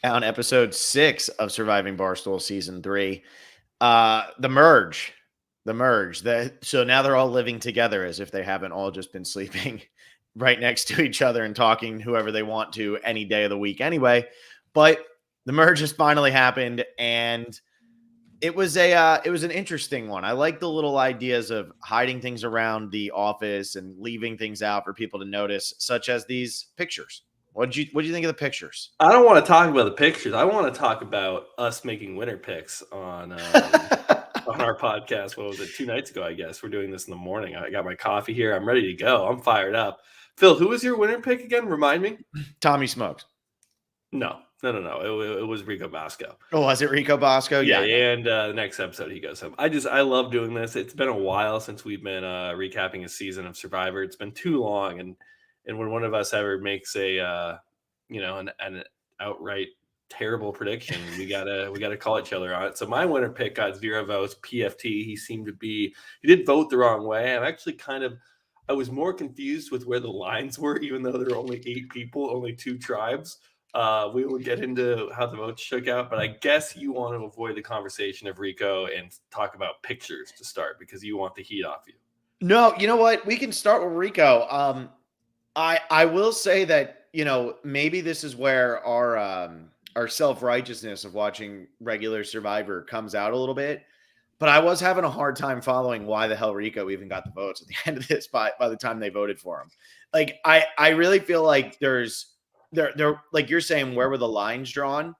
on episode 6 of Surviving Barstool season 3. The merge. The merge. So now they're all living together as if they haven't all just been sleeping right next to each other and talking whoever they want to any day of the week anyway. But the merge has finally happened, and it was an interesting one. I like the little ideas of hiding things around the office and leaving things out for people to notice, such as these pictures. What did you think of the pictures? I don't want to talk about the pictures. I want to talk about us making winner picks on our podcast. What was it? 2 nights ago, I guess. We're doing this in the morning. I got my coffee here. I'm ready to go. I'm fired up. Phil, who was your winner pick again? Remind me. Tommy Smokes. No. It was Rico Bosco. Oh, was it Rico Bosco? Yeah. And the next episode he goes home. I love doing this. It's been a while since we've been recapping a season of Survivor. It's been too long, and when one of us ever makes an outright terrible prediction, we gotta call each other on it. So my winner pick got 0 votes. PFT. He did vote the wrong way. I was more confused with where the lines were, even though there were only 8 people, only 2 tribes. We will get into how the votes shook out, but I guess you want to avoid the conversation of Rico and talk about pictures to start because you want the heat off you. No, you know what? We can start with Rico. I will say that, maybe this is where our self-righteousness of watching regular Survivor comes out a little bit. But I was having a hard time following why the hell Rico even got the votes at the end of this by the time they voted for him. Like, I really feel like there like you're saying, where were the lines drawn?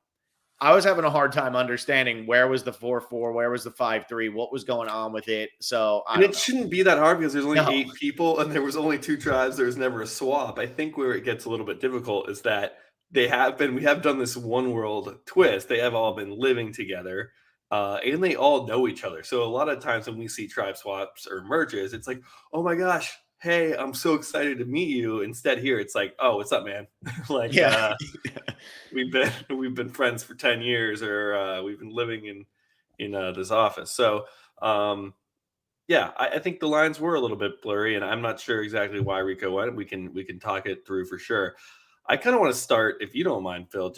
I was having a hard time understanding where was the 4-4, where was the 5-3, what was going on with it. So shouldn't be that hard because there's only 8 people and there was only 2 tribes. There was never a swap. I think where it gets a little bit difficult is that we have done this one world twist. They have all been living together. And they all know each other. So a lot of times when we see tribe swaps or merges, it's like, oh my gosh, hey, I'm so excited to meet you. Instead here, it's like, oh, what's up, man? We've been friends for 10 years, or we've been living in this office. So I think the lines were a little bit blurry, and I'm not sure exactly why Rico went. We can talk it through for sure. I kind of want to start, if you don't mind, Phil,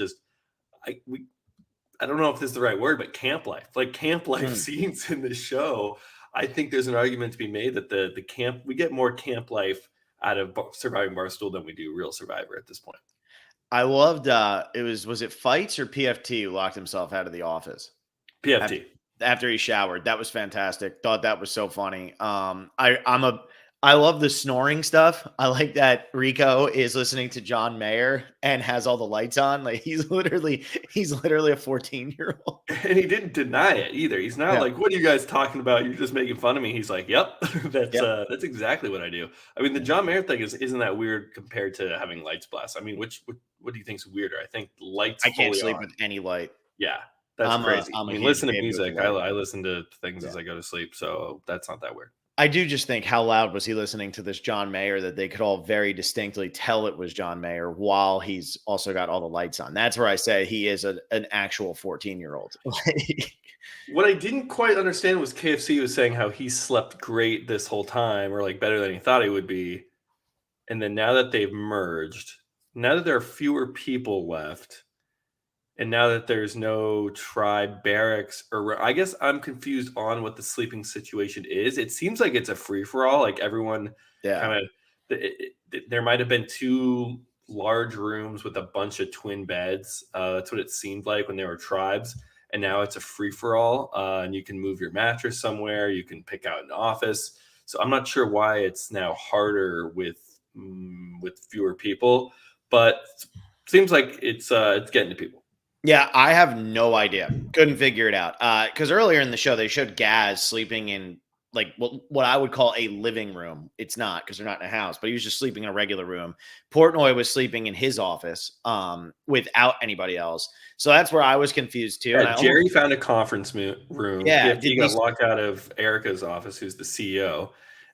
I don't know if this is the right word, but camp life scenes in this show. I think there's an argument to be made that we get more camp life out of Surviving Barstool than we do real Survivor at this point. I loved was it Fights or PFT who locked himself out of the office? PFT. After he showered. That was fantastic. Thought that was so funny. I love the snoring stuff. I like that Rico is listening to John Mayer and has all the lights on. Like he's literally a 14-year-old. And he didn't deny it either. He's not like, what are you guys talking about? You're just making fun of me. He's like, yep, that's exactly what I do. I mean, the John Mayer thing isn't that weird compared to having lights blast. I mean, what do you think's weirder? I think lights. I can't sleep with any light. Yeah. That's crazy. I mean, listen to music. I listen to things as I go to sleep. So that's not that weird. I do just think, how loud was he listening to this John Mayer that they could all very distinctly tell it was John Mayer while he's also got all the lights on. That's where I say he is an actual 14-year-old. What I didn't quite understand was KFC was saying how he slept great this whole time, or like better than he thought he would be. And then now that they've merged, now that there are fewer people left, and now that there's no tribe barracks, or I guess I'm confused on what the sleeping situation is. It seems like it's a free-for-all. Like everyone kind of, there might have been 2 large rooms with a bunch of twin beds. That's what it seemed like when there were tribes. And now it's a free-for-all. And you can move your mattress somewhere. You can pick out an office. So I'm not sure why it's now harder with fewer people, but seems like it's getting to people. Yeah, I have no idea. Couldn't figure it out. Because earlier in the show, they showed Gaz sleeping in like what I would call a living room. It's not, because they're not in a house, but he was just sleeping in a regular room. Portnoy was sleeping in his office without anybody else. So that's where I was confused too. Yeah, Jerry found a conference room. Yeah, he got locked out of Erica's office, who's the CEO.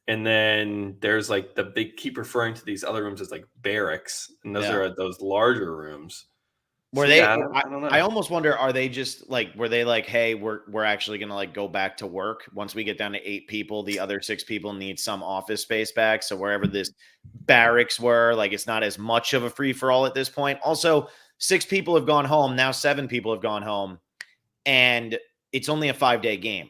And then there's like they keep referring to these other rooms as like barracks, and those are those larger rooms. Were they? I don't know. I almost wonder, are they just like, were they like, hey, we're actually gonna like go back to work once we get down to 8 people? The other 6 people need some office space back. So wherever this barracks were, like, it's not as much of a free for all at this point. Also, 6 people have gone home. Now 7 people have gone home, and it's only a 5-day game.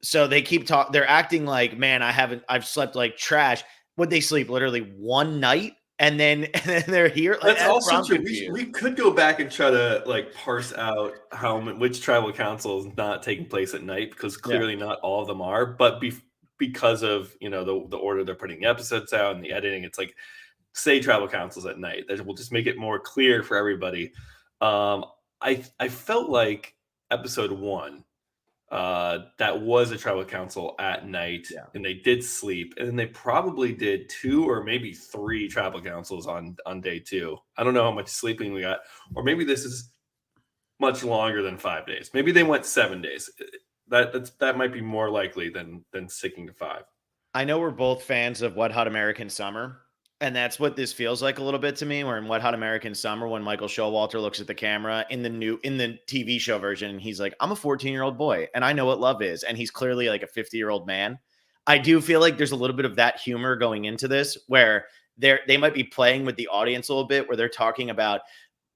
So they keep talking. They're acting like, man, I've slept like trash. Would they sleep literally one night and then they're here? Like, That's that's where also I'm true. confused. We could go back and try to like parse out which tribal council is not taking place at night, because Yeah. clearly not all of them are. But because of the order they're putting the episodes out and the editing, it's like, say tribal councils at night. That will just make it more clear for everybody. I felt like episode 1, that was a tribal council at night, Yeah. and they did sleep, and then they probably did 2 or maybe 3 tribal councils on day 2. I don't know how much sleeping we got, or maybe this is much longer than 5 days. Maybe they went 7 days. That might be more likely than sticking to 5. I know we're both fans of Wet Hot American Summer, and that's what this feels like a little bit to me. We're in Wet Hot American Summer when Michael Showalter looks at the camera in the TV show version, and he's like, "I'm a 14-year-old boy, and I know what love is," and he's clearly like a 50-year-old man. I do feel like there's a little bit of that humor going into this, where they might be playing with the audience a little bit, where they're talking about,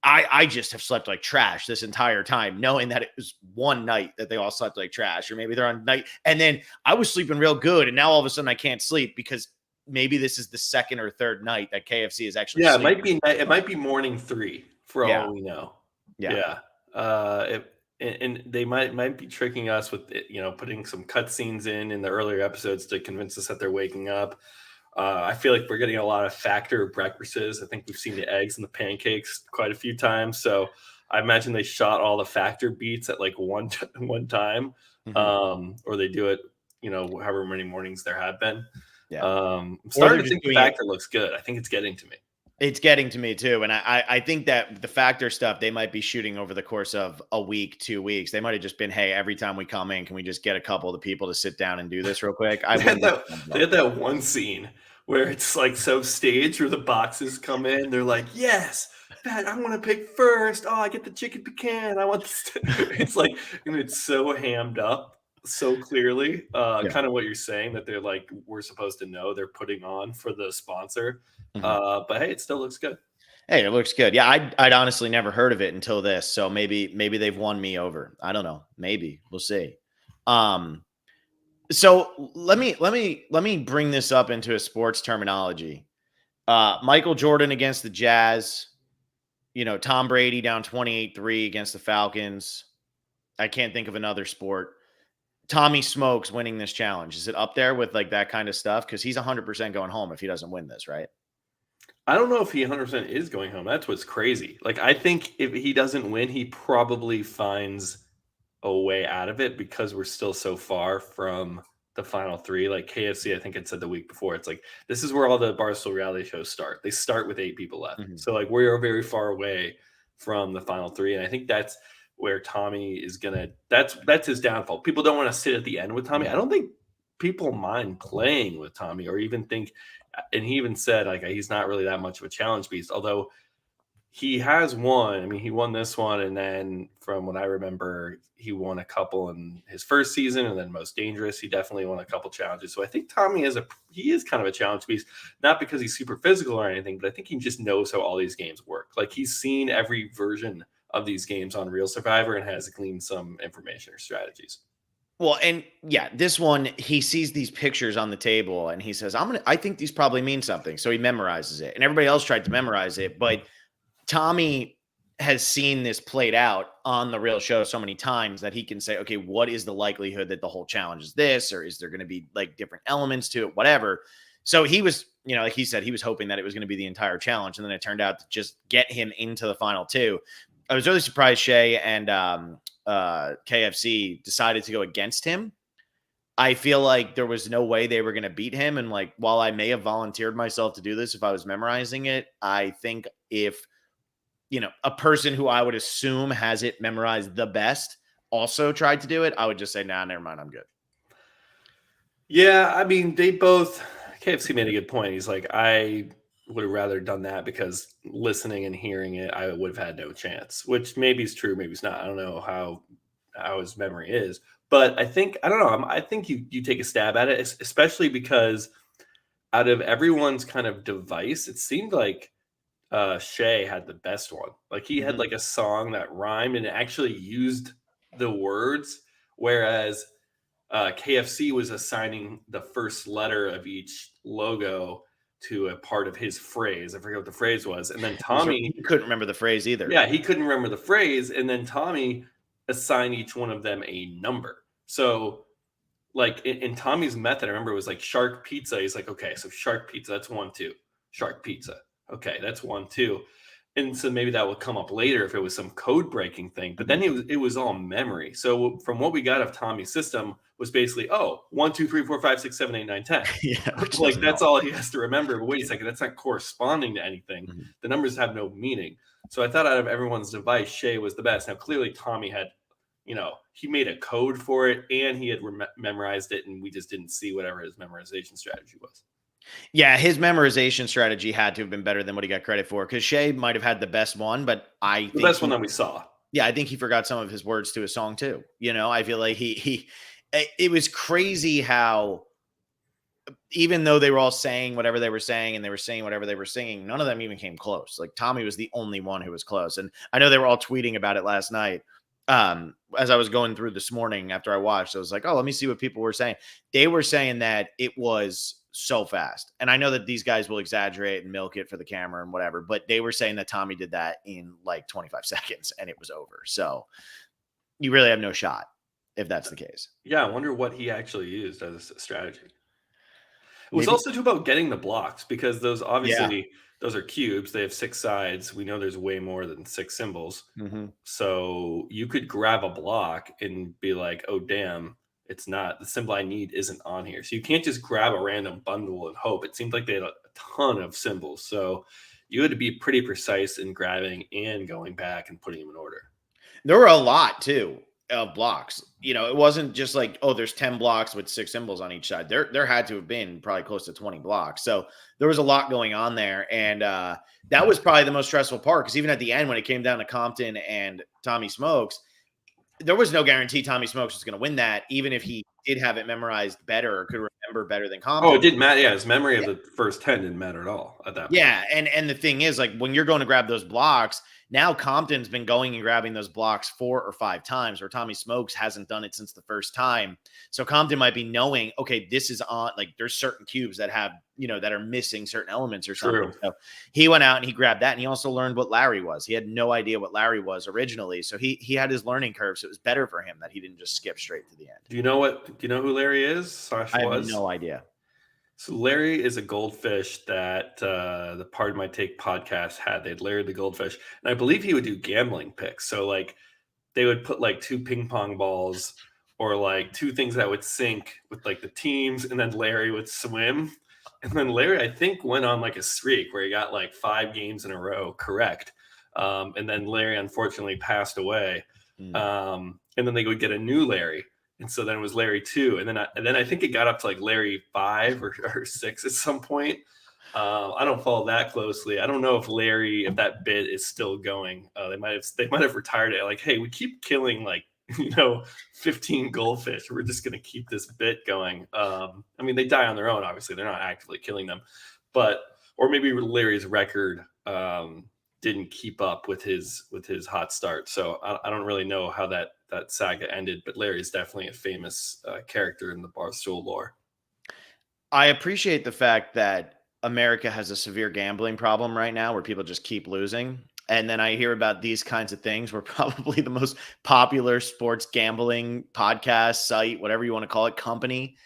I just have slept like trash this entire time, knowing that it was one night that they all slept like trash, or maybe they're on night, and then I was sleeping real good, and now all of a sudden I can't sleep because maybe this is the second or third night that KFC is actually Yeah, sleeping. it might be morning 3 for Yeah, all we know. yeah, Yeah. And they might be tricking us with putting some cutscenes in the earlier episodes to convince us that they're waking up. I feel like we're getting a lot of Factor breakfasts. I think we've seen the eggs and the pancakes quite a few times. So I imagine they shot all the Factor beats at like one time, mhm, or they do it, however many mornings there have been. yeah. I'm Or starting they're to just think the doing it. Factor looks good. I think it's getting to me. It's getting to me too, and I think that the Factor stuff they might be shooting over the course of a week, 2 weeks. They might have just been, hey, every time we come in, can we just get a couple of the people to sit down and do this real quick? I They had wouldn't be that surprised they about had that one scene where it's like so staged, where the boxes come in. They're like, "Yes, Pat, I want to pick first. Oh, I get the chicken pecan. I want this." It's like, it's so hammed up so clearly. yeah. Kind of what you're saying, that they're like, we're supposed to know they're putting on for the sponsor. Mhm. But hey, it still looks good. Hey, it looks good. Yeah, I'd honestly never heard of it until this, so maybe they've won me over. I don't know. Maybe we'll see. Um, so let me bring this up into a sports terminology. Michael Jordan against the Jazz. Tom Brady down 28-3 against the Falcons. I can't think of another sport. Tommy Smokes winning this challenge. Is it up there with like that kind of stuff? Because he's 100% going home if he doesn't win this, right? I don't know if he 100% is going home. That's what's crazy. Like, I think if he doesn't win, he probably finds a way out of it, because we're still so far from the final 3. Like KFC, I think it said the week before, it's like, this is where all the Barstool reality shows start. They start with 8 people left. Mhm. So like, we are very far away from the final 3. And I think that's where Tommy is gonna, that's his downfall. People don't want to sit at the end with Tommy. I don't think people mind playing with Tommy, or even think, and he even said like, he's not really that much of a challenge beast, although he has won. I mean, he won this one, and then from what I remember, he won a couple in his first season, and then Most Dangerous, he definitely won a couple challenges. So I think Tommy he is kind of a challenge beast, not because he's super physical or anything, but I think he just knows how all these games work. Like, he's seen every version of these games on Real Survivor and has gleaned some information or strategies. Well, and yeah, this one, he sees these pictures on the table and he says, I think these probably mean something. So he memorizes it. And everybody else tried to memorize it, but Tommy has seen this played out on the real show so many times that he can say, okay, what is the likelihood that the whole challenge is this, or is there going to be like different elements to it, whatever. So he was, like he said, he was hoping that it was going to be the entire challenge. And then it turned out to just get him into the final 2. I was really surprised Shay and KFC decided to go against him. I feel like there was no way they were going to beat him. And like, while I may have volunteered myself to do this if I was memorizing it, I think if a person who I would assume has it memorized the best also tried to do it, I would just say, nah, never mind, I'm good. Yeah, I mean, KFC made a good point. He's like, I would have rather done that, because listening and hearing it, I would have had no chance, which maybe is true, maybe it's not. I don't know how his memory is, but I don't know. I think you take a stab at it, especially because out of everyone's kind of device, it seemed like Shay had the best one. Like he had Mhm. like a song that rhymed and it actually used the words, whereas KFC was assigning the first letter of each logo to a part of his phrase. I forget what the phrase was. And then Tommy, He couldn't remember the phrase either. yeah, he couldn't remember the phrase. And then Tommy assigned each one of them a number. So, like in Tommy's method, I remember it was like shark pizza. He's like, okay, so shark pizza, that's 1, 2. Shark pizza. Okay, that's 1, 2. And so maybe that would come up later if it was some code breaking thing. But then it was all memory. So from what we got of Tommy's system was basically, oh, 1, 2, 3, 4, 5, 6, 7, 8, 9, 10. Yeah, which Like doesn't that's help. all he has to remember. But wait a second, that's not corresponding to anything. Mhm. The numbers have no meaning. So I thought out of everyone's device, Shay was the best. Now clearly Tommy had, he made a code for it and he had memorized it, and we just didn't see whatever his memorization strategy was. Yeah, his memorization strategy had to have been better than what he got credit for, because Shay might have had the best one, but I The think best one that we saw. yeah, I think he forgot some of his words to his song too. I feel like it was crazy how even though they were all saying whatever they were saying and they were saying whatever they were singing, none of them even came close. Like Tommy was the only one who was close. And I know they were all tweeting about it last night. As I was going through this morning after I watched, I was like, oh, let me see what people were saying. They were saying that it was so fast. And I know that these guys will exaggerate and milk it for the camera and whatever, but they were saying that Tommy did that in like 25 seconds and it was over. So you really have no shot if that's the case. Yeah, I wonder what he actually used as a strategy. It was Maybe. also too about getting the blocks, because those Yeah. obviously those are cubes. They have 6 sides. We know there's way more than 6 symbols. Mhm. So you could grab a block and be like, oh damn, it's not the symbol I need isn't on here. So you can't just grab a random bundle and hope. It seemed like they had a ton of symbols. So you had to be pretty precise in grabbing and going back and putting them in order. There were a lot too of blocks. It wasn't just like, oh, there's 10 blocks with 6 symbols on each side. There had to have been probably close to 20 blocks. So there was a lot going on there. And that was probably the most stressful part, because even at the end, when it came down to Compton and Tommy Smokes, there was no guarantee Tommy Smokes was going to win that, even if he did have it memorized better or could remember better than Oh, it Compton. didn't matter. Yeah, his memory of the first 10 didn't matter at all at that point. Yeah, and the thing is, like, when you're going to grab those blocks, now Compton's been going and grabbing those blocks 4 or 5 times, or Tommy Smokes hasn't done it since the first time. So Compton might be knowing, okay, this is on, like, there's certain cubes that have, that are missing certain elements or something. True. So he went out and he grabbed that, and he also learned what Larry was. He had no idea what Larry was originally. So he had his learning curve. So it was better for him that he didn't just skip straight to the end. Do you know who Larry is? I have Was? no idea. So Larry is a goldfish that the Pardon My Take podcast had. They'd Larry the goldfish, and I believe he would do gambling picks. So like they would put like 2 ping pong balls or like 2 things that would sink with like the teams, and then Larry would swim. And then Larry, I think, went on like a streak where he got like 5 games in a row correct. And then Larry unfortunately passed away. And then they would get a new Larry. And so then it was Larry 2. And then I think it got up to like Larry 5 or 6 at some point. I don't follow that closely. I don't know if that bit is still going. They might have retired it. Like, hey, we keep killing like 15 goldfish. We're just gonna keep this bit going. I mean, they die on their own. Obviously, they're not actively killing them, or maybe Larry's record didn't keep up with his hot start. So I don't really know how that saga ended. But Larry is definitely a famous character in the Barstool lore. I appreciate the fact that America has a severe gambling problem right now where people just keep losing. And then I hear about these kinds of things where probably the most popular sports gambling podcast, site, whatever you want to call it, company,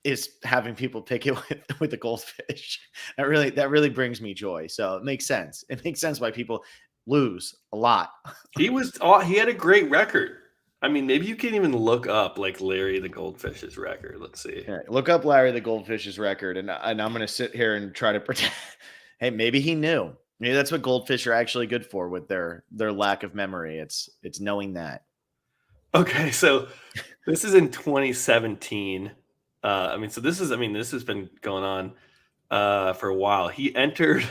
is having people pick it with the goldfish. That really brings me joy. So it makes sense. It makes sense why people lose a lot. He had a great record. I mean, maybe you can even look up like Larry the Goldfish's record. Let's see. All right, look up Larry the Goldfish's record, and I'm going to sit here and try to pretend. Hey, maybe he knew. Maybe that's what goldfish are actually good for, with their lack of memory. It's knowing that. Okay, so this is in 2017. This has been going on for a while. He entered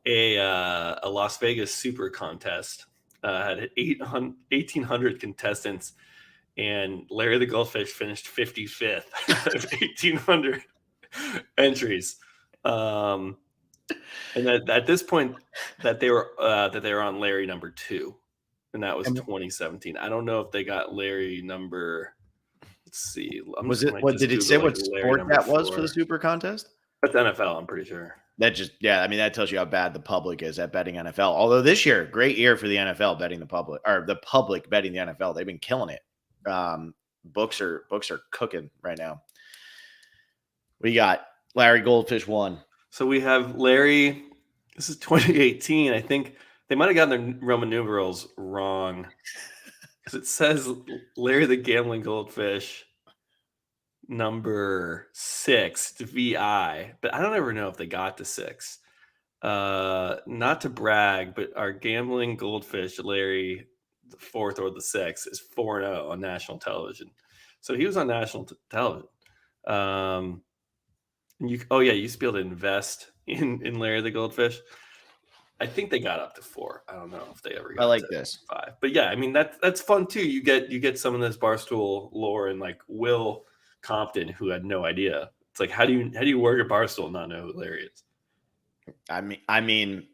a Las Vegas super contest. Had 1,800 contestants, and Larry the Goldfish finished 55th out of 1,800 entries. And that at this point that they were on Larry number 2, and that was And 2017. I don't know if they got Larry number. Let's see. I'm was just it might what just did it say Google like what Larry sport number that was for the 4. Super Contest? That's NFL. I'm pretty sure. That just yeah, I mean, that tells you how bad the public is at betting NFL. Although this year, great year for the NFL betting the public or the public betting the NFL. They've been killing it. Books are cooking right now. We got Larry Goldfish won. So we have Larry. This is 2018. I think they might have gotten their Roman numerals wrong because it says Larry the Gambling Goldfish number 6 VI, but I don't ever know if they got to 6. Not to brag, but our gambling goldfish, Larry, the 4th or the 6th, is 4-0 on national television. So he was on national television. And you used to be able to invest in Larry the Goldfish. I think they got up to 4. I don't know if they ever I got like to this. 5. But yeah, I mean that's fun too. You get some of this Barstool lore, and like Will Compton, who had no idea. It's like how do you work at Barstool and not know who Larry is? I mean,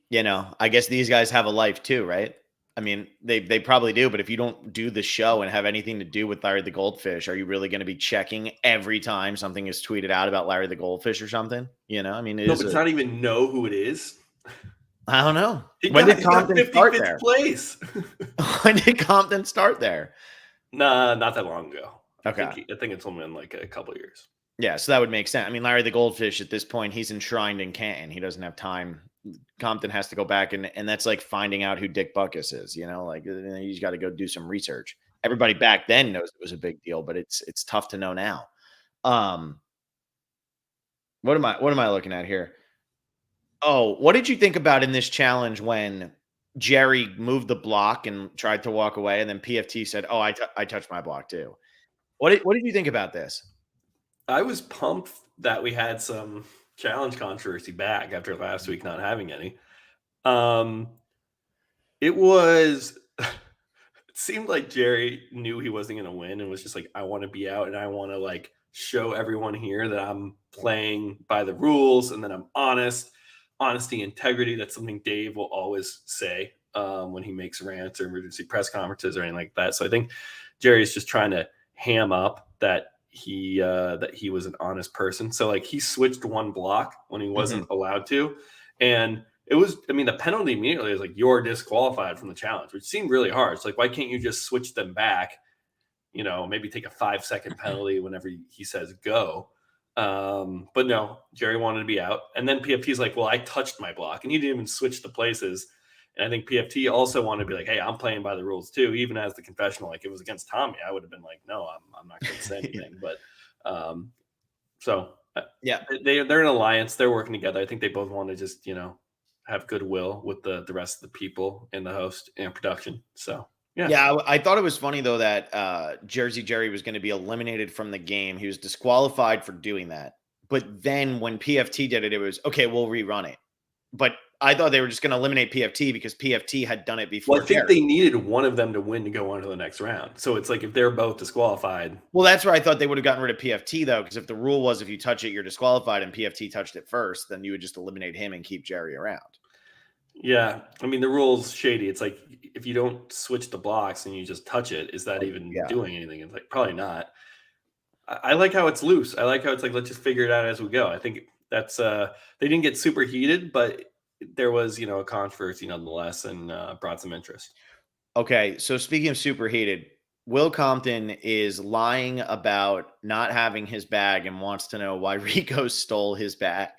I guess these guys have a life too, right? I mean, they probably do, but if you don't do the show and have anything to do with Larry the Goldfish, are you really going to be checking every time something is tweeted out about Larry the Goldfish or something? I mean, No, but it's not even know who it is. I don't know. He When got did Compton start 55th there? place. When did Compton start there? Nah, not that long ago. Okay. I think it's only been like a couple of years. Yeah, so that would make sense. I mean, Larry the Goldfish at this point, he's enshrined in Canton. He doesn't have time. Compton has to go back and that's like finding out who Dick Buckus is, like he's got to go do some research. Everybody back then knows it was a big deal, but it's tough to know now. What am I looking at here? Oh, what did you think about in this challenge when Jerry moved the block and tried to walk away and then PFT said, "Oh, I touched my block too." What did you think about this? I was pumped that we had some challenge controversy back after last week not having any. It was it seemed like Jerry knew he wasn't going to win and was just like, I want to be out and I want to like show everyone here that I'm playing by the rules and that I'm honest. Honesty, integrity. That's something Dave will always say when he makes rants or emergency press conferences or anything like that. So I think Jerry's just trying to ham up that he was an honest person. So like he switched one block when he wasn't allowed to, and it was, I mean, the penalty immediately is like, you're disqualified from the challenge, which seemed really hard. It's like, why can't you just switch them back? Maybe take a 5-second penalty whenever he says go. But no, Jerry wanted to be out. And then PFT's like, well, I touched my block. And he didn't even switch the places. And I think PFT also wanted to be like, hey, I'm playing by the rules too. Even as the confessional, like it was against Tommy, I would have been like, no, I'm not going to say anything. But Yeah. they're an alliance. They're working together. I think they both want to just, have goodwill with the rest of the people in the host and production. So Yeah, I thought it was funny though that Jersey Jerry was going to be eliminated from the game. He was disqualified for doing that. But then when PFT did it, it was okay, we'll rerun it. But I thought they were just going to eliminate PFT because PFT had done it before. Well, I think they needed one of them to win to go on to the next round. So it's like if they're both disqualified. Well, that's where I thought they would have gotten rid of PFT though, because if the rule was if you touch it, you're disqualified, and PFT touched it first, then you would just eliminate him and keep Jerry around. Yeah, I mean the rule's shady. It's like if you don't switch the blocks and you just touch it, is that even doing anything? It's like probably not. I like how it's loose. I like how it's like let's just figure it out as we go. I think that's they didn't get super heated, but there was a controversy nonetheless and brought some interest. Okay, so speaking of super heated, Will Compton is lying about not having his bag and wants to know why Rico stole his bag.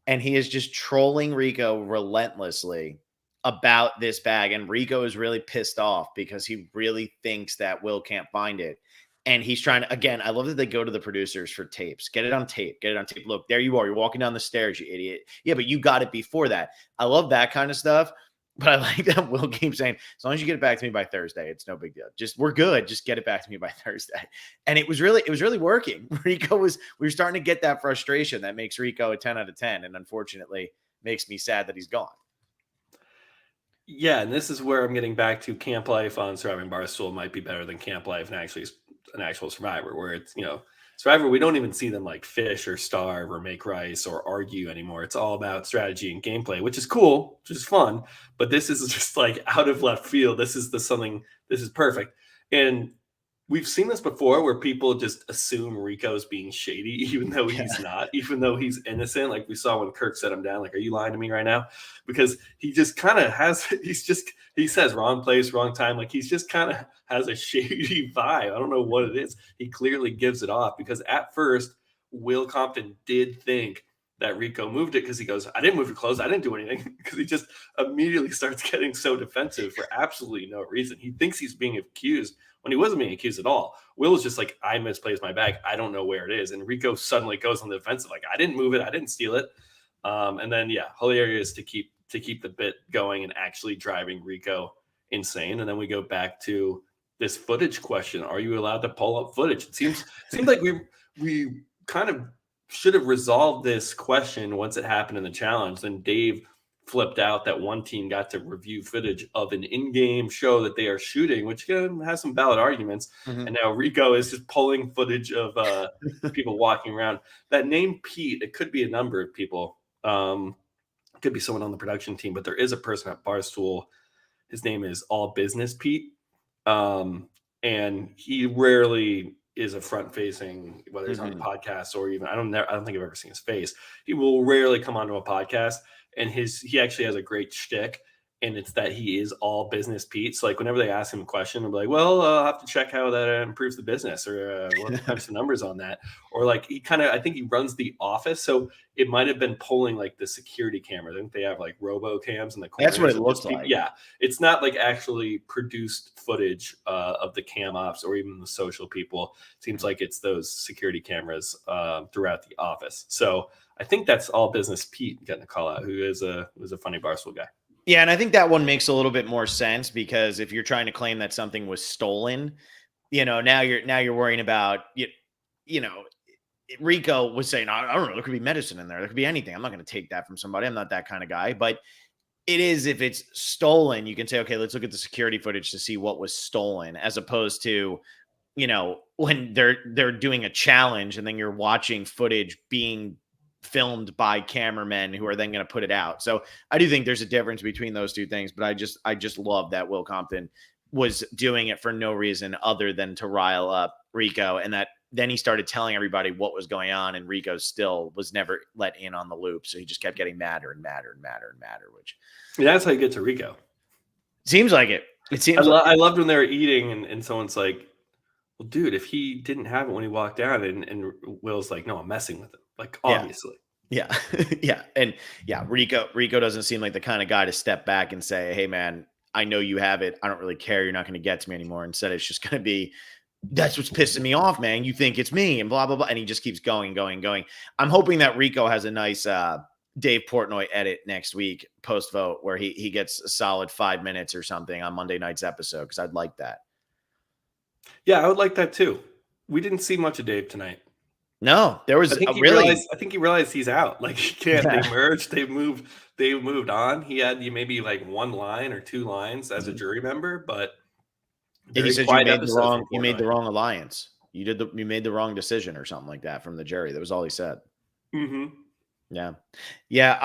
And he is just trolling Rico relentlessly about this bag. And Rico is really pissed off because he really thinks that Will can't find it. And he's trying to, again, I love that they go to the producers for tapes. Get it on tape. Get it on tape. Look, there you are. You're walking down the stairs, you idiot. Yeah, but you got it before that. I love that kind of stuff. But I like that Will keeps saying, as long as you get it back to me by Thursday, it's no big deal. We're good. Just get it back to me by Thursday. And it was really working. We were starting to get that frustration that makes Rico a 10 out of 10. And unfortunately makes me sad that he's gone. Yeah. And this is where I'm getting back to camp life on Surviving Barstool might be better than camp life and actually an actual survivor where it's, Survivor, we don't even see them like fish or starve or make rice or argue anymore. It's all about strategy and gameplay, which is cool, which is fun. But this is just like out of left field. This is this is perfect. And we've seen this before where people just assume Rico's being shady, even though Yeah. he's not, even though he's innocent. Like we saw when Kirk set him down, like, are you lying to me right now? Because he just kind of has, he says wrong place, wrong time. Like he's just kind of has a shady vibe. I don't know what it is. He clearly gives it off because at first, Will Compton did think that Rico moved it because he goes, I didn't move your clothes. I didn't do anything because he just immediately starts getting so defensive for absolutely no reason. He thinks he's being accused when he wasn't being accused at all. Will was just like, I misplaced my bag. I don't know where it is. And Rico suddenly goes on the defensive, like, I didn't move it. I didn't steal it. And then, yeah, hilarious to keep the bit going and actually driving Rico insane. And then we go back to this footage question. Are you allowed to pull up footage? It seems like we kind of should have resolved this question once it happened in the challenge. Then Dave flipped out that one team got to review footage of an in-game show that they are shooting, which has some valid arguments. Mhm. And now Rico is just pulling footage of people walking around. That name Pete, it could be a number of people. It could be someone on the production team, but there is a person at Barstool. His name is All Business Pete. And he rarely is a front-facing, whether he's on the podcast or even I don't think I've ever seen his face. He will rarely come onto a podcast, and he actually has a great shtick, and it's that he is all business Pete. So like whenever they ask him a question, they'll be like, "Well, I'll have to check how that improves the business, or we'll have to punch the numbers on that." Or like I think he runs the office, so it might have been pulling like the security cameras. I think they have like robo cams in the corners. That's what it looks like. Yeah, it's not like actually produced footage of the cam ops or even the social people. It seems like it's those security cameras throughout the office. So I think that's All Business Pete getting a call out, who is a funny Barstool guy. Yeah, and I think that one makes a little bit more sense because if you're trying to claim that something was stolen, now you're worrying about Rico was saying, I don't know, there could be medicine in there. There could be anything. I'm not going to take that from somebody. I'm not that kind of guy. But it is, if it's stolen, you can say, okay, let's look at the security footage to see what was stolen, as opposed to, when they're doing a challenge and then you're watching footage being filmed by cameramen who are then going to put it out. So I do think there's a difference between those two things, but I just love that Will Compton was doing it for no reason other than to rile up Rico, and that then he started telling everybody what was going on, and Rico still was never let in on the loop. So he just kept getting madder and madder and madder and madder, which that's how you get to Rico. Seems like it. It seems I loved when they were eating and someone's like, well, dude, if he didn't have it when he walked down, and Will's like, no, I'm messing with him. Like, obviously. Yeah. Yeah. And yeah, Rico doesn't seem like the kind of guy to step back and say, hey man, I know you have it. I don't really care. You're not going to get to me anymore. Instead, it's just going to be, that's what's pissing me off, man. You think it's me and blah, blah, blah. And he just keeps going. I'm hoping that Rico has a nice Dave Portnoy edit next week post vote where he gets a solid 5 minutes or something on Monday night's episode, because I'd like that. Yeah, I would like that too. We didn't see much of Dave tonight. No, there was I think he realized he's out. Like he can't. Yeah. They merged. They've moved on. He had maybe like one line or two lines as a jury member, but he said you made the wrong alliance. You made the wrong decision or something like that from the jury. That was all he said. Mm-hmm. Yeah.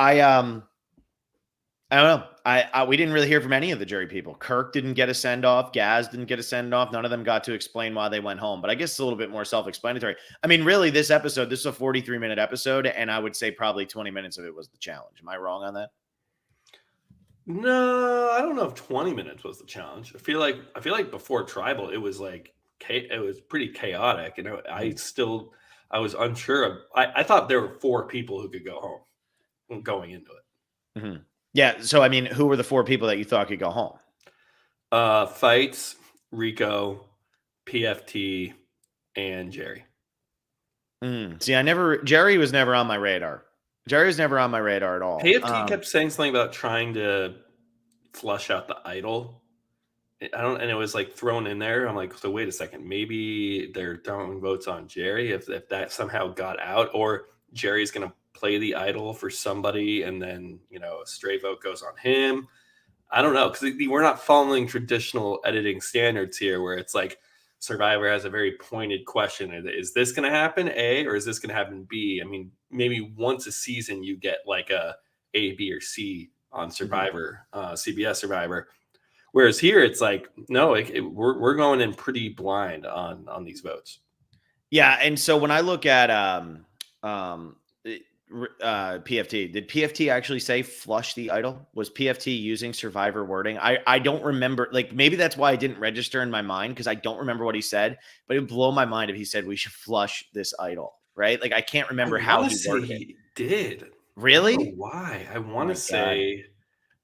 I don't know. We didn't really hear from any of the jury people. Kirk didn't get a send off. Gaz didn't get a send off. None of them got to explain why they went home. But I guess it's a little bit more self-explanatory. I mean, really, this is a 43-minute episode, and I would say probably 20 minutes of it was the challenge. Am I wrong on that? No, I don't know if 20 minutes was the challenge. I feel like before Tribal, it was pretty chaotic, and I was unsure. I thought there were 4 people who could go home going into it. Mm-hmm. Yeah. So, I mean, who were the 4 people that you thought could go home? Fights, Rico, PFT, and Jerry. See, Jerry was never on my radar. Jerry was never on my radar at all. PFT kept saying something about trying to flush out the idol. And it was like thrown in there. I'm like, so wait a second, maybe they're throwing votes on Jerry if that somehow got out, or Jerry's going to play the idol for somebody and then a stray vote goes on him. I don't know, because we're not following traditional editing standards here where it's like Survivor has a very pointed question: is this going to happen, A, or is this going to happen, B? I mean, maybe once a season you get like A, B, or C on Survivor, CBS Survivor. Whereas here, it's like, no, we're going in pretty blind on these votes. Yeah, and so when I look at PFT, did PFT actually say flush the idol? Was PFT using Survivor wording? I don't remember. Like, maybe that's why I didn't register in my mind, because I don't remember what he said. But it would blow my mind if he said we should flush this idol, right? Like, I can't remember how he worded it. He did. Really? I don't know why? I Oh want my to God. say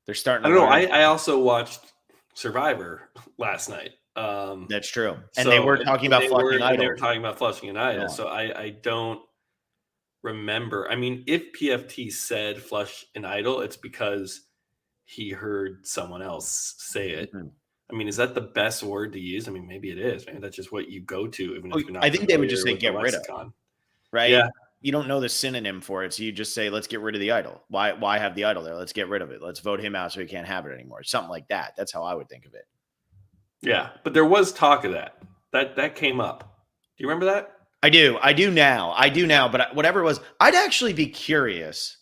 They're starting I to don't know. learn. I also watched Survivor last night. That's true. And they So were talking about flushing they were idols. talking about flushing an idol. Yeah. So I don't remember. I mean, if PFT said flush an idol, it's because he heard someone else say it. Mhm. I mean, is that the best word to use? I mean, maybe it is. Maybe that's just what you go to, even if you're I not think they would just familiar say with the get rid of, lexicon. right? Yeah. You don't know the synonym for it, so you just say, let's get rid of the idol. Why have the idol there? Let's get rid of it. Let's vote him out so he can't have it anymore. Something like that. That's how I would think of it. Yeah. But there was talk of that. That came up. Do you remember that? I do now. But whatever it was, I'd actually be curious.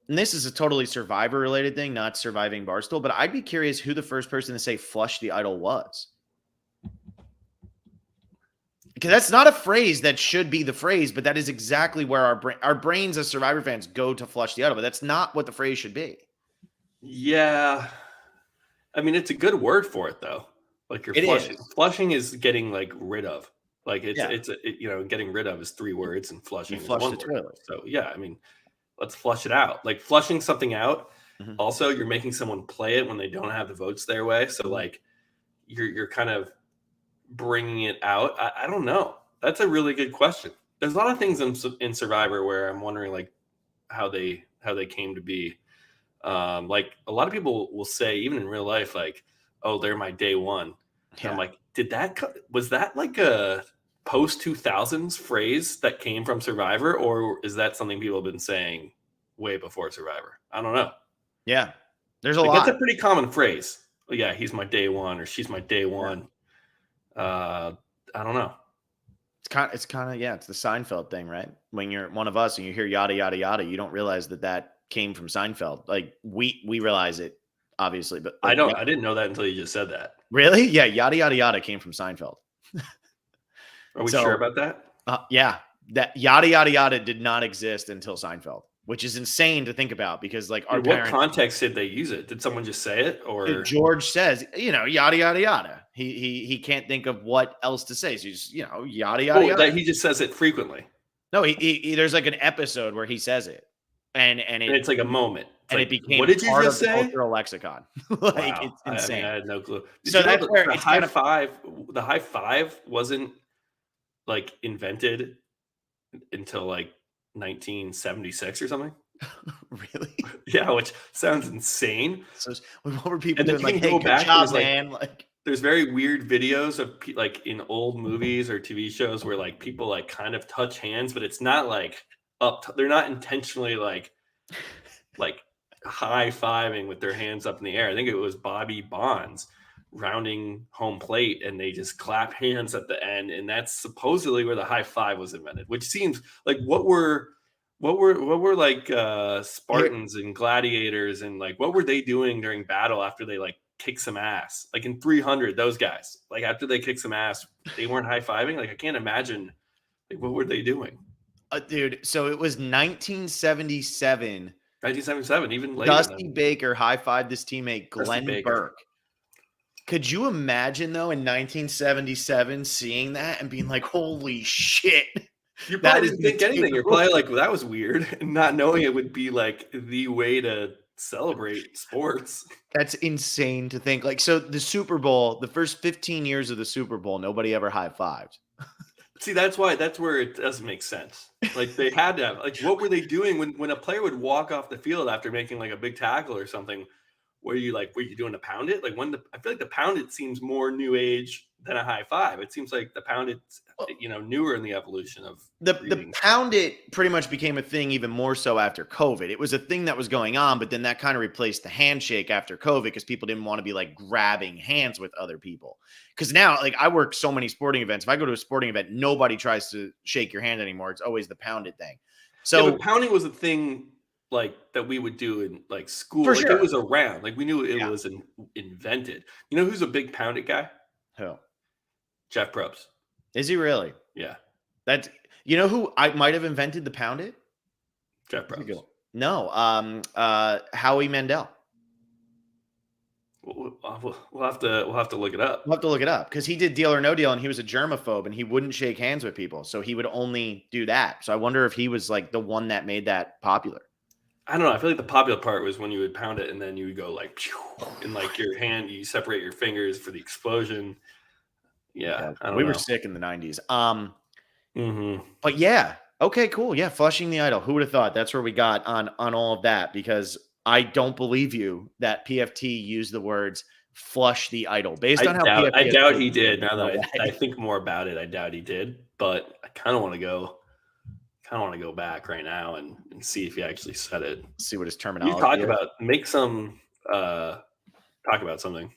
And this is a totally Survivor related thing, not Surviving Barstool, but I'd be curious who the first person to say flush the idol was. Because that's not a phrase that should be the phrase, but that is exactly where our brains as Survivor fans go to flush the idol. But that's not what the phrase should be. Yeah. I mean, it's a good word for it, though. Like, you're flushing. Flushing is getting, like, rid of. Like, getting rid of is 3 words, and flushing is 1 word. Toilet. So, yeah, I mean, let's flush it out. Like, flushing something out, also, you're making someone play it when they don't have the votes their way. So, like, you're kind of bringing it out. I don't know. That's a really good question. There's a lot of things in Survivor where I'm wondering, like, how they came to be. Like, a lot of people will say, even in real life, like, oh, they're my day one. And I'm like, was that like a post 2000s phrase that came from Survivor, or is that something people have been saying way before Survivor? I don't know. Yeah, there's a lot. That's a pretty common phrase. Oh, yeah, he's my day one, or she's my day one. I don't know. It's kind of it's the Seinfeld thing, right? When you're one of us and you hear yada yada yada, you don't realize that came from Seinfeld. Like, we realize it, obviously, but like, I didn't know that until you just said that. Really? Yeah, yada yada yada came from Seinfeld. Are we sure about that? Yeah, that yada yada yada did not exist until Seinfeld, which is insane to think about, because like In what context did they use it? Did someone just say it, or George says, yada yada yada. He can't think of what else to say, so he's yada yada yada. He just says it frequently. No, he there's like an episode where he says it, and it's like a moment. And it became what did you just say? Cultural lexicon. Like, wow. It's insane. I had no clue. So that's where the high five wasn't like invented until like 1976 or something. Really? Yeah, which sounds insane. So what were people doing? Like, hey, good job, man. Like, there's very weird videos of like in old movies or TV shows where like people like kind of touch hands, but it's not like they're not intentionally like high-fiving with their hands up in the air. I think it was Bobby Bonds rounding home plate, and they just clap hands at the end, and that's supposedly where the high five was invented, which seems like what were like Spartans and gladiators, and like what were they doing during battle after they like kick some ass? Like in 300, those guys, like after they kick some ass, they weren't high-fiving. Like, I can't imagine, like, what were they doing? Dude, so it was 1977. 1977, even later. Dusty Baker high-fived his teammate Glenn Burke. Could you imagine, though, in 1977 seeing that and being like, holy shit? You probably didn't think anything. You're probably like, well, that was weird, and not knowing it would be like the way to celebrate sports. That's insane to think. Like, so the Super Bowl, the first 15 years of the Super Bowl, nobody ever high-fived. See, that's where it doesn't make sense. Like, they had to have, like, what were they doing when a player would walk off the field after making like a big tackle or something? Were you doing to pound it? Like, I feel like the pound it seems more new age than a high five. It seems like the pound it's newer in the evolution of The greetings. pound it pretty much became a thing even more so after COVID. It was a thing that was going on, but then that kind of replaced the handshake after COVID because people didn't want to be like grabbing hands with other people. Because now, like I work so many sporting events. If I go to a sporting event, nobody tries to shake your hand anymore. It's always the pound it thing. Yeah, So but pounding was a thing like that we would do in like school. for Like it sure. was around. Like we knew it Yeah. was invented. You know who's a big pound it guy? Who? Jeff Probst. Is he really? Yeah, That's you know who I might have invented the pound it? Jeff That's a good Probst. one. No, Howie Mandel. We'll have to look it up. We'll have to look it up because he did Deal or No Deal and he was a germaphobe and he wouldn't shake hands with people. So he would only do that. So I wonder if he was like the one that made that popular. I don't know. I feel like the popular part was when you would pound it and then you would go like, in like your hand, you separate your fingers for the explosion. Yeah, Yeah, I don't we were know. sick in the 90s. Hmm. But yeah, okay, cool. Yeah, flushing the idol. Who would have thought that's where we got on all of that? Because I don't believe you that PFT used the words flush the idol based on how I PFT has doubt played he the game. did. There's Now no that I way. think more about it, I doubt he did. But I kind of want to go back right now and see if he actually said it. See what his You terminology talk is. about make some talk about something.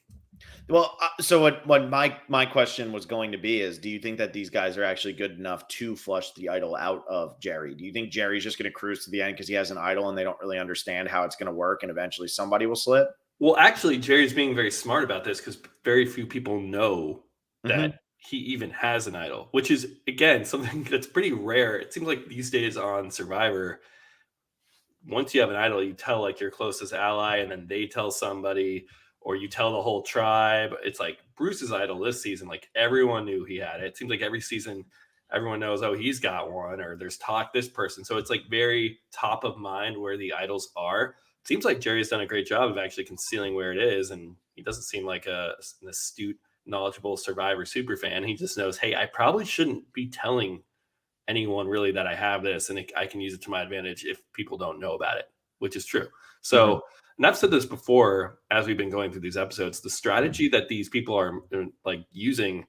Well, so what my question was going to be is, do you think that these guys are actually good enough to flush the idol out of Jerry? Do you think Jerry's just going to cruise to the end because he has an idol and they don't really understand how it's going to work, and eventually somebody will slip? Well, actually, Jerry's being very smart about this because very few people know Hmm. that he even has an idol, which is again something that's pretty rare. It seems like these days on Survivor, once you have an idol, you tell like your closest ally, and then they tell somebody, or you tell the whole tribe. It's like Bruce's idol this season, like everyone knew he had it. It seems like every season, everyone knows, oh, he's got one, or there's talk this person. So it's like very top of mind where the idols are. It seems like Jerry's done a great job of actually concealing where it is, and he doesn't seem like an astute, knowledgeable Survivor super fan. He just knows, hey, I probably shouldn't be telling anyone really that I have this and I can use it to my advantage if people don't know about it, which is true. Hmm. So, and I've said this before as we've been going through these episodes, the strategy that these people are like using,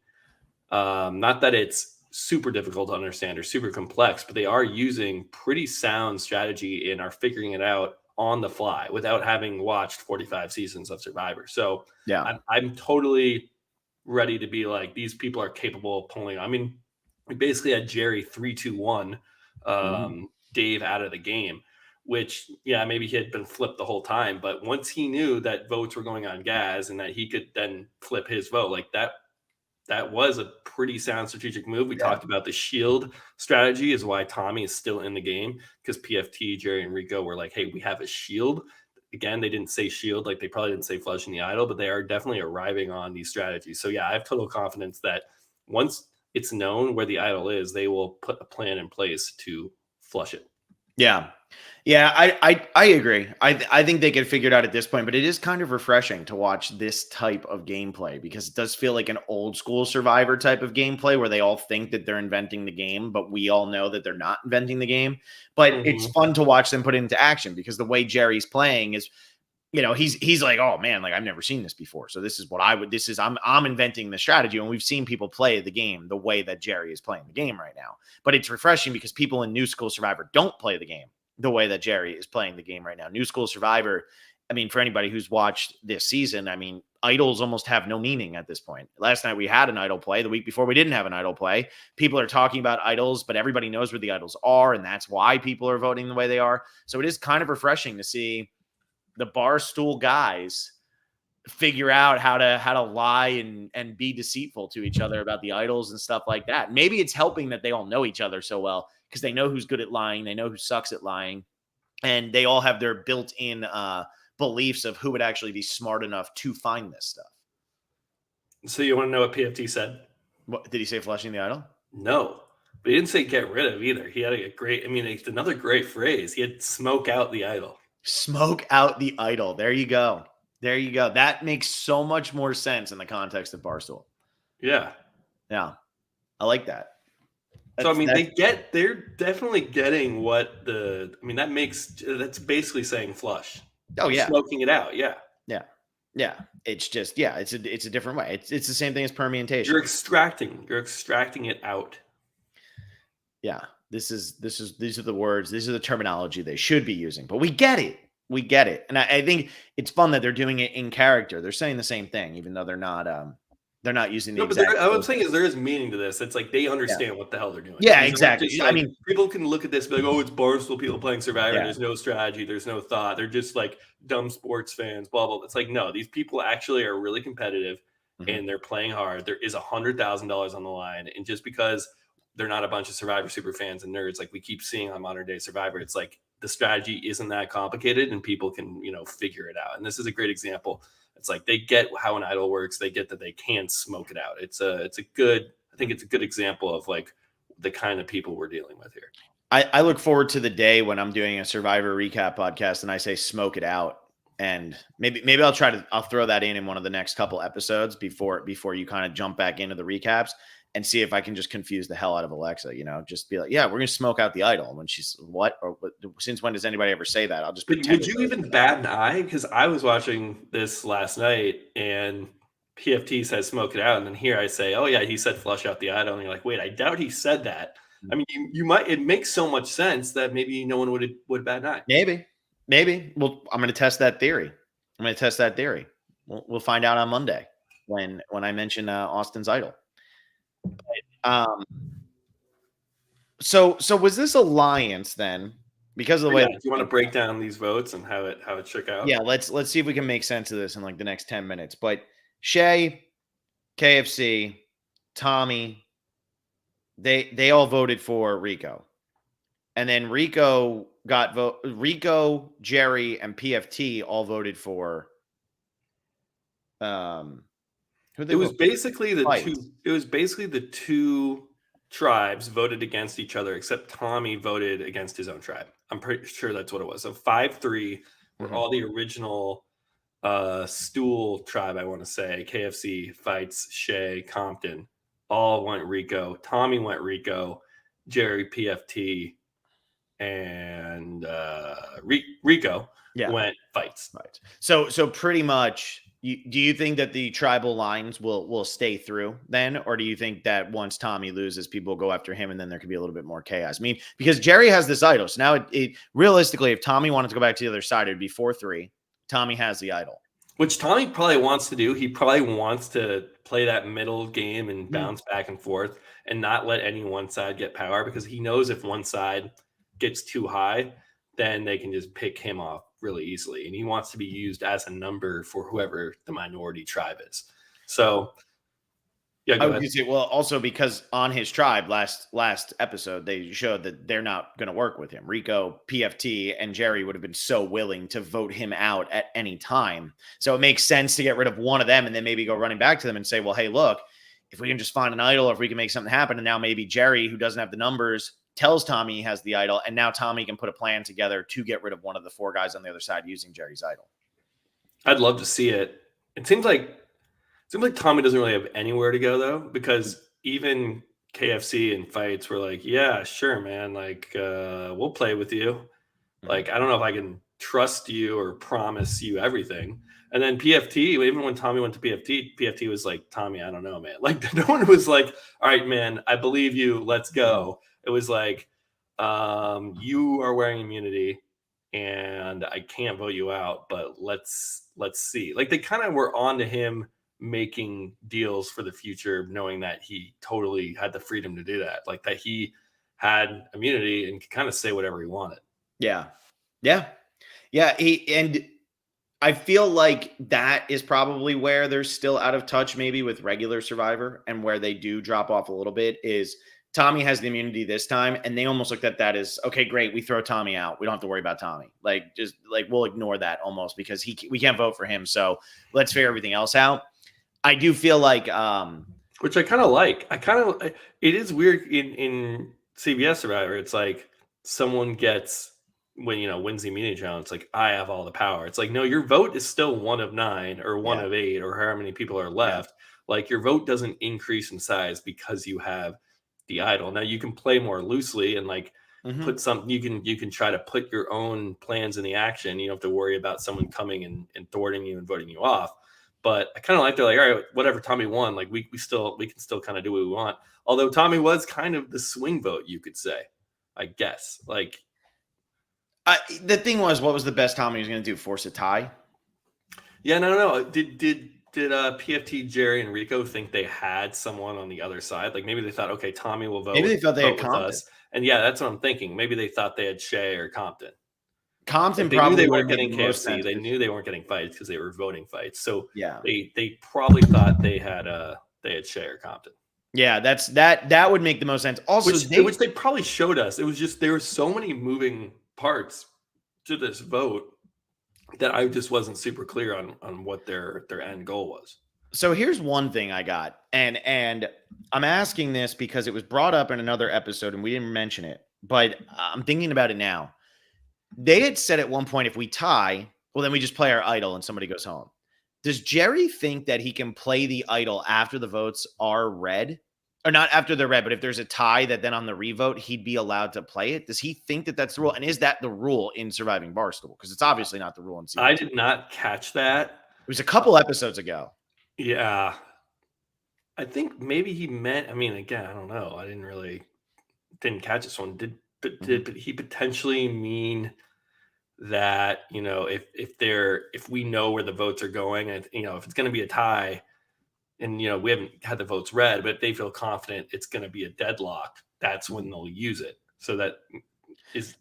not that it's super difficult to understand or super complex, but they are using pretty sound strategy and are figuring it out on the fly without having watched 45 seasons of Survivor. So Yeah. I'm totally ready to be like, these people are capable of pulling. I mean, we basically had Jerry 3-2-1 Mhm. Dave out of the game, which, yeah, maybe he had been flipped the whole time. But once he knew that votes were going on Gaz and that he could then flip his vote, like that was a pretty sound strategic move. We Yeah. talked about the shield strategy is why Tommy is still in the game because PFT, Jerry, and Rico were like, hey, we have a shield. Again, they didn't say shield, like they probably didn't say flushing the idol, but they are definitely arriving on these strategies. So yeah, I have total confidence that once it's known where the idol is, they will put a plan in place to flush it. Yeah. Yeah, I agree. I think they could figure it out at this point, but it is kind of refreshing to watch this type of gameplay because it does feel like an old school Survivor type of gameplay where they all think that they're inventing the game, but we all know that they're not inventing the game. But it's Mm-hmm. fun to watch them put it into action because the way Jerry's playing is, he's like, oh man, like I've never seen this before. So this is what I'm inventing the strategy. And we've seen people play the game the way that Jerry is playing the game right now. But it's refreshing because people in New School Survivor don't play the game the way that Jerry is playing the game right now. New School Survivor, I mean, for anybody who's watched this season, I mean, idols almost have no meaning at this point. Last night we had an idol play. The week before we didn't have an idol play. People are talking about idols, but everybody knows where the idols are, and that's why people are voting the way they are. So it is kind of refreshing to see the Barstool guys figure out how to lie and be deceitful to each other about the idols and stuff like that. Maybe it's helping that they all know each other so well because they know who's good at lying, they know who sucks at lying, and they all have their built-in beliefs of who would actually be smart enough to find this stuff. So you want to know what PFT said? What did he say? Flushing the idol? No, but he didn't say get rid of either. He had a great, I mean, it's another great phrase. He had smoke out the idol. Smoke out the idol. There you go. There you go. That makes so much more sense in the context of Barstool. Yeah. Yeah, I like that. So I mean, That's they're definitely getting that's basically saying flush. oh You're yeah, smoking it out. Yeah. yeah. Yeah, it's just it's a different way. It's the same thing as permutation. You're extracting it out. Yeah, these are the words, these are the terminology they should be using, but we get it. We get it. And I think it's fun that they're doing it in character. They're saying the same thing, even though they're not using the No, but exact what I'm words. saying is there is meaning to this. It's like they Yeah. understand what the hell they're doing. Yeah, These aren't exactly. just I like mean, people can look at this and be like, oh, it's Barstool people playing Survivor. yeah. There's no strategy. There's no thought. They're just like dumb sports fans, blah, blah. It's like, no, these people actually are really competitive Mhm. and they're playing hard. There is $100,000 on the line. And just because they're not a bunch of Survivor super fans and nerds like we keep seeing on modern day Survivor, it's like the strategy isn't that complicated and people can, figure it out. And this is a great example. It's like they get how an idol works. They get that they can smoke it out. I think it's a good example of like the kind of people we're dealing with here. I look forward to the day when I'm doing a Survivor recap podcast and I say smoke it out. And maybe I'll throw that in one of the next couple episodes before you kind of jump back into the recaps and see if I can just confuse the hell out of Alexa, just be like, yeah, we're gonna smoke out the idol. When she's what, or what, since when does anybody ever say that? I'll just pretend. Would you even bat an eye? Because I was watching this last night and PFT says smoke it out. And then here I say, oh, yeah, he said flush out the idol. And you're like, wait, I doubt he said that. I mean, you might, it makes so much sense that maybe no one would bat an eye. Maybe. Well, I'm going to test that theory. We'll find out on Monday when I mention Austin's idol. So was this alliance then? Because of the way, do you want to break down these votes and how it shook out? Yeah, let's see if we can make sense of this in like the next 10 minutes. But Shay, KFC, Tommy, they all voted for Rico. And then Rico, Jerry, and PFT all voted for it was basically the two tribes voted against each other, except Tommy voted against his own tribe. I'm pretty sure that's what it was. So 5-3 were all the original Stool tribe, I want to say. KFC, Fights, Shay, Compton, all went Rico. Tommy went Rico, Jerry, PFT, and Rico went Fights. Right. So pretty much, do you think that the tribal lines will stay through then, or do you think that once Tommy loses, people will go after him, and then there could be a little bit more chaos? I mean, because Jerry has this idol, so now it realistically, if Tommy wanted to go back to the other side, it'd be 4-3. Tommy has the idol, which Tommy probably wants to do. He probably wants to play that middle game and bounce back and forth and not let any one side get power, because he knows if one side gets too high, then they can just pick him off really easily. And he wants to be used as a number for whoever the minority tribe is. So, yeah, go ahead. Say, well, also because on his tribe last episode, they showed that they're not going to work with him. Rico, PFT, and Jerry would have been so willing to vote him out at any time. So it makes sense to get rid of one of them and then maybe go running back to them and say, well, hey, look, if we can just find an idol, if we can make something happen. And now maybe Jerry, who doesn't have the numbers, tells Tommy he has the idol. And now Tommy can put a plan together to get rid of one of the four guys on the other side using Jerry's idol. I'd love to see it. It seems like Tommy doesn't really have anywhere to go, though, because even KFC and Fights were like, yeah, sure, man. Like, we'll play with you. Like, I don't know if I can trust you or promise you everything. And then PFT, even when Tommy went to PFT was like, Tommy, I don't know, man. Like, no one was like, all right, man, I believe you. Let's go. It was like, you are wearing immunity and I can't vote you out, but let's see. Like, they kind of were on to him making deals for the future, knowing that he totally had the freedom to do that. Like, that he had immunity and could kind of say whatever he wanted. Yeah. And I feel like that is probably where they're still out of touch, maybe with regular Survivor, and where they do drop off a little bit is Tommy has the immunity this time, and they almost looked at that as, okay, great, we throw Tommy out. We don't have to worry about Tommy. Like, just like we'll ignore that almost because we can't vote for him. So let's figure everything else out. I do feel like, which I kind of like. It is weird in CBS Survivor. It's like someone gets wins the immunity challenge. It's like, I have all the power. It's like, no, your vote is still 1 of 9 or 1 of 8 or however many people are left. Yeah. Like, your vote doesn't increase in size because you have the idol. Now you can play more loosely and like put something, you can try to put your own plans in the action. You don't have to worry about someone coming and thwarting you and voting you off. But I kind of like they're like, all right, whatever, Tommy won. Like we can still kind of do what we want. Although Tommy was kind of the swing vote, you could say, I guess. Like the thing was, what was the best Tommy was going to do? Force a tie? Yeah, no. Did PFT, Jerry, and Rico think they had someone on the other side? Like maybe they thought, okay, Tommy will vote. Maybe they thought they had with Compton. us. And yeah, that's what I'm thinking. Maybe they thought they had Shea or Compton. Compton Like they probably knew they would weren't have getting made the most sense. KFC. They knew they weren't getting fights because they were voting fights. So Yeah, they probably thought they had Shea or Compton. Yeah, that would make the most sense. Also, which they probably showed us. It was just there were so many moving parts to this vote that I just wasn't super clear on what their end goal was. So here's one thing I got, and I'm asking this because it was brought up in another episode and we didn't mention it, but I'm thinking about it now. They had said at one point, if we tie, well, then we just play our idol and somebody goes home. Does Jerry think that he can play the idol after the votes are read? Or not after they're read, but if there's a tie that then on the revote, he'd be allowed to play it? Does he think that that's the rule? And is that the rule in Surviving Barstool? Because it's obviously not the rule in season 2. I did not catch that. It was a couple episodes ago. Yeah. I think maybe he meant, I mean, again, I don't know. I didn't catch this one. Did he potentially mean that, if we know where the votes are going and, if it's going to be a tie, and we haven't had the votes read, but they feel confident it's going to be a deadlock, that's when they'll use it. So that is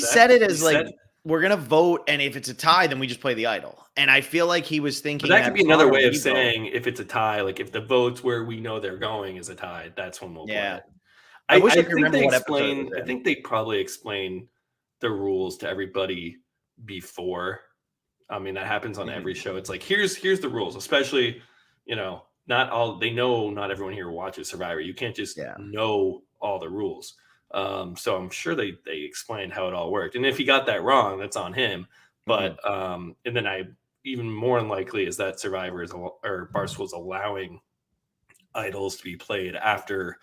said it as like we're going to vote, and if it's a tie, then we just play the idol. And I feel like he was thinking that could be another way of saying if it's a tie, like if the votes where we know they're going is a tie, that's when we'll play it. I wish I think could remember what episode it was I think they probably explain the rules to everybody before. I mean, that happens on every show. It's like, here's the rules, especially, not everyone here watches Survivor. You can't just know all the rules. So I'm sure they explained how it all worked. And if he got that wrong, that's on him. But and then even more unlikely is that Survivor or Barstool is allowing idols to be played after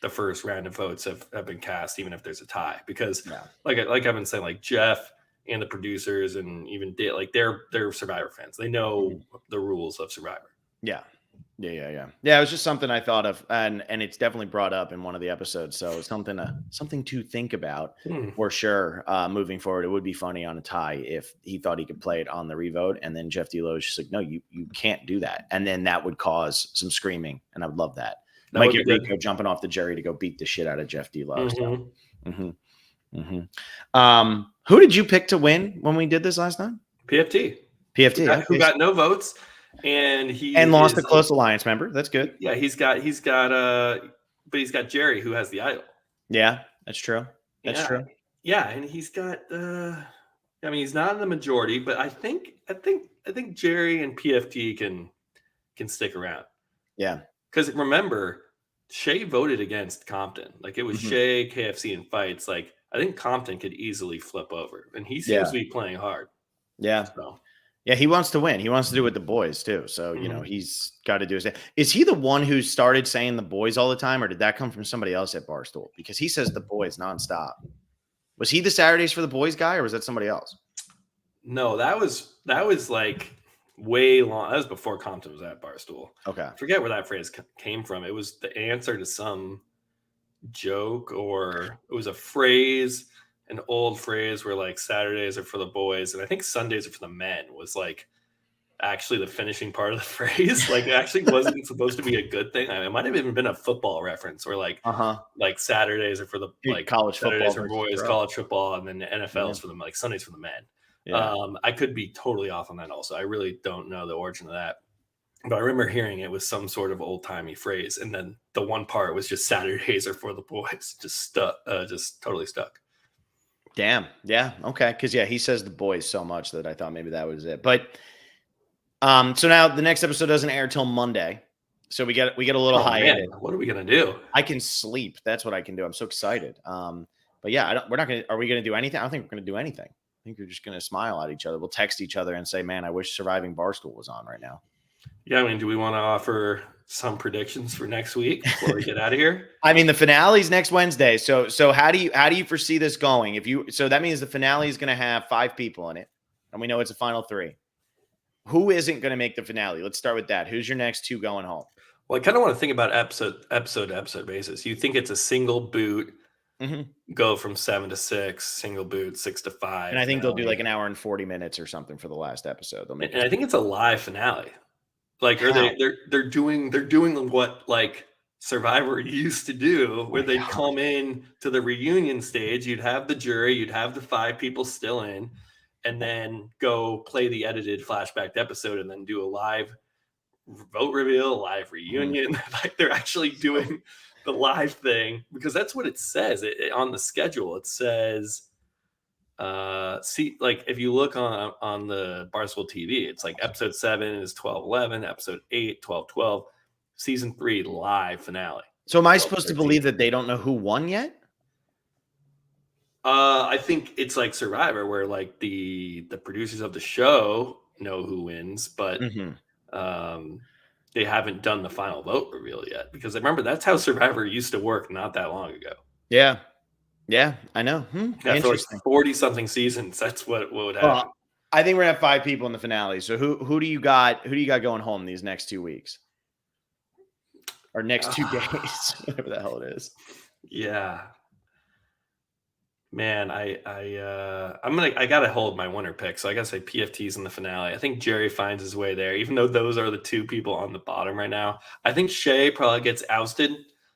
the first round of votes have been cast, even if there's a tie. Because like I've been saying, like Jeff and the producers and even like they're Survivor fans. They know the rules of Survivor. Yeah. It was just something I thought of, and it's definitely brought up in one of the episodes. So it's something to think about for sure. Moving forward, it would be funny on a tie if he thought he could play it on the revote, and then Jeff D'Lo is just like, no, you can't do that, and then that would cause some screaming, and I would love that. Might get Rico jumping off the Jerry to go beat the shit out of Jeff D'Lo. Who did you pick to win when we did this last time? PFT. Who got no votes. And lost a close alliance member. That's good. Yeah, he's got but he's got Jerry, who has the idol. Yeah, that's true. That's true. Yeah, and he's got he's not in the majority, but I think Jerry and PFT can stick around. Yeah. Because remember, Shea voted against Compton. Like it was Shea, KFC, and fights. Like I think Compton could easily flip over, and he seems to be playing hard. Yeah. So. Yeah, he wants to win. He wants to do it with the boys too. So, he's got to do his thing. Is he the one who started saying the boys all the time, or did that come from somebody else at Barstool? Because he says the boys nonstop. Was he the Saturdays for the boys guy, or was that somebody else? No, that was like way long. That was before Compton was at Barstool. Okay. I forget where that phrase came from. It was the answer to some joke, or it was a phrase, an old phrase where like Saturdays are for the boys and I think Sundays are for the men was like actually the finishing part of the phrase. Like it actually wasn't supposed to be a good thing. It might have even been a football reference where like Saturdays are for the like college Saturdays football for boys, college football, and then the NFL is for them, like Sundays for the men. Yeah. I could be totally off on that also. I really don't know the origin of that. But I remember hearing it was some sort of old-timey phrase, and then the one part was just Saturdays are for the boys. Just totally stuck. Damn. Yeah. Okay. Because he says the boys so much that I thought maybe that was it. But so now the next episode doesn't air till Monday, so we get a little hiatus. What are we gonna do? I can sleep. That's what I can do. I'm so excited. But yeah, we're not gonna. Are we gonna do anything? I don't think we're gonna do anything. I think we're just gonna smile at each other. We'll text each other and say, "Man, I wish Surviving Barstool was on right now." Yeah, I mean, do we want to offer some predictions for next week before we get out of here? I mean, the finale's next Wednesday. So how do you foresee this going? So that means the finale is going to have 5 people in it, and we know it's a final 3. who isn't going to make the finale? Let's start with that. Who's your next two going home? Well, I kind of want to think about episode basis. You think it's a single boot, go from 7 to 6, single boot 6 to 5. And I think finale. they'll do like an hour and 40 minutes or something for the last episode. They'll make and I think it's a live finale. Like, are they're doing what like Survivor used to do, where they'd come in to the reunion stage, you'd have the jury, you'd have the 5 people still in, and then go play the edited flashback episode and then do a live vote reveal, live reunion. Like, they're actually doing the live thing, because that's what it says on the schedule. It says, see, like if you look on the Barstool TV, it's like episode 7 is 12/11, episode 8 12/12, season 3 live finale. So am I supposed to believe that they don't know who won yet? I think it's like Survivor, where like the producers of the show know who wins, but they haven't done the final vote reveal yet, because remember, that's how Survivor used to work not that long ago. Yeah, I know. Yeah, for like 40-something seasons, that's what would happen. I think we're gonna have 5 people in the finale. So who do you got? Who do you got going home these next 2 weeks? Or next 2 days, whatever the hell it is. Yeah. Man, I gotta hold my winner pick. So I gotta say PFT's in the finale. I think Jerry finds his way there, even though those are the 2 people on the bottom right now. I think Shay probably gets ousted.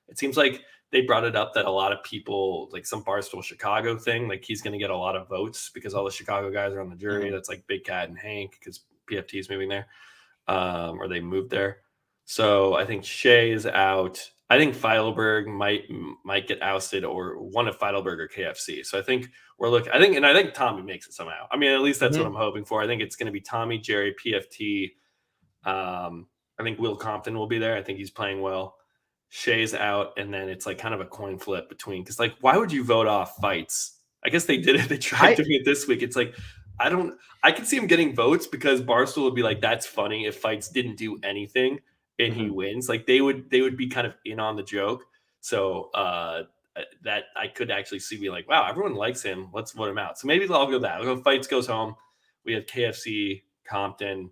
It seems like they brought it up that a lot of people, like some Barstool Chicago thing, like he's going to get a lot of votes because all the Chicago guys are on the jury. That's like Big Cat and Hank, because PFT is moving there, or they moved there. So I think Shay is out. I think Feidelberg might get ousted, or one of Feidelberg or KFC. So I think we're looking. I think Tommy makes it somehow. I mean, at least that's what I'm hoping for. I think it's going to be Tommy, Jerry, PFT. I think Will Compton will be there. I think he's playing well. Shay's out, and then it's like kind of a coin flip between, because like, why would you vote off Fights? I guess they did it. They tried doing it this week. It's like, I can see him getting votes, because Barstool would be like, that's funny if Fights didn't do anything and he wins. Like they would be kind of in on the joke. So that I could actually see being like, wow, everyone likes him, let's vote him out. So maybe I'll go that. I'll go Fights goes home. We have KFC, Compton,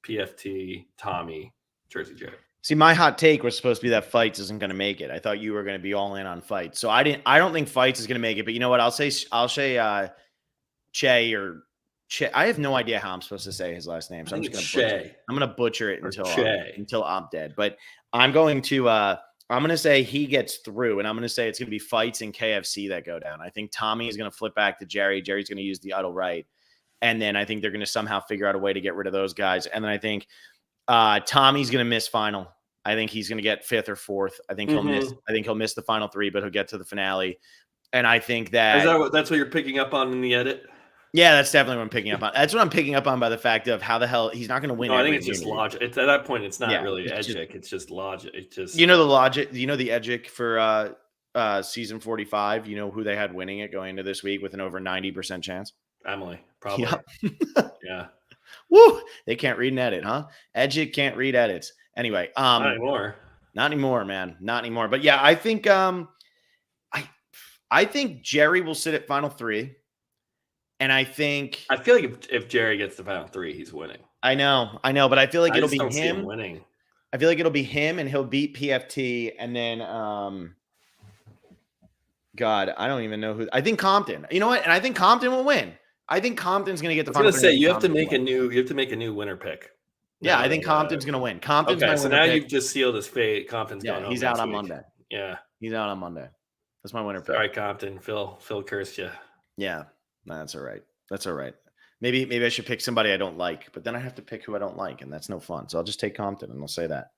PFT, Tommy, Jersey Jerry. See, my hot take was supposed to be that Fights isn't going to make it. I thought you were going to be all in on Fights. So I don't think Fights is going to make it, but you know what? I'll say Che or Che. I have no idea how I'm supposed to say his last name. So I'm just going to butcher it until I'm dead. But I'm going to say he gets through, and I'm going to say it's going to be Fights and KFC that go down. I think Tommy is going to flip back to Jerry. Jerry's going to use the idle right. And then I think they're going to somehow figure out a way to get rid of those guys. And then I think Tommy's going to miss final. I think he's going to get 5th or 4th. I think he'll miss the final 3, but he'll get to the finale. And I think that's what you're picking up on in the edit. Yeah, that's definitely what I'm picking up on. That's what I'm picking up on by the fact of how the hell he's not going to win. No, I think it's just logic. At that point, it's not really edgic. It's just logic. It's just, the logic. The edgic for season 45. You know who they had winning it going into this week with an over 90% chance? Emily, probably. Yeah. Woo! They can't read and edit, huh? Edgic can't read edits. Anyway, not anymore. Not anymore, man. Not anymore. But yeah, I think I think Jerry will sit at final 3. And I feel like if Jerry gets the final 3, he's winning. I know, but I feel like it'll be him winning. I feel like it'll be him, and he'll beat PFT, and then God, I don't even know who. I think Compton. You know what? And I think Compton will win. I think Compton's going to get the final. I was going to say you have to make a new winner pick. Yeah, I think Compton's going to win. Compton's okay, so now you've just sealed his fate. Compton's going home. He's out on Monday. Yeah, he's out on Monday. That's my winner pick. All right, Compton. Phil cursed you. Yeah, that's all right. That's all right. Maybe I should pick somebody I don't like, but then I have to pick who I don't like, and that's no fun. So I'll just take Compton, and I'll say that.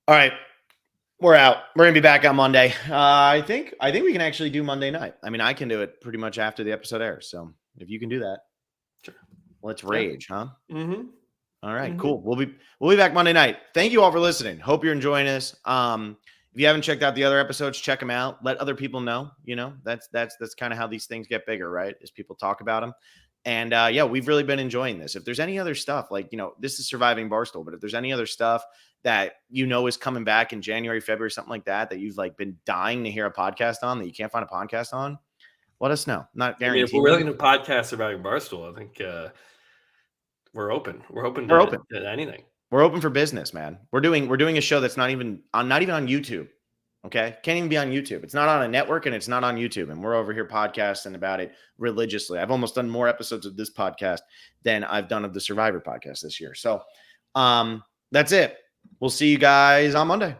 All right, we're out. We're gonna be back on Monday. I think we can actually do Monday night. I mean, I can do it pretty much after the episode airs. So if you can do that, sure. Let's rage, huh? Mm-hmm. All right, cool. We'll be back Monday night. Thank you all for listening. Hope you're enjoying this. If you haven't checked out the other episodes, check them out. Let other people know. You know, that's kind of how these things get bigger, right? Is people talk about them. And yeah, we've really been enjoying this. If there's any other stuff, like, this is Surviving Barstool, but if there's any other stuff that is coming back in January, February, something like that you've like been dying to hear a podcast on that you can't find a podcast on, let us know. Not guaranteed. If we're really going to podcast Surviving Barstool, I think we're open. We're open We're to, open. to anything. We're open for business, man. We're doing a show that's not even on YouTube. Okay. Can't even be on YouTube. It's not on a network and it's not on YouTube. And we're over here podcasting about it religiously. I've almost done more episodes of this podcast than I've done of the Survivor podcast this year. So that's it. We'll see you guys on Monday.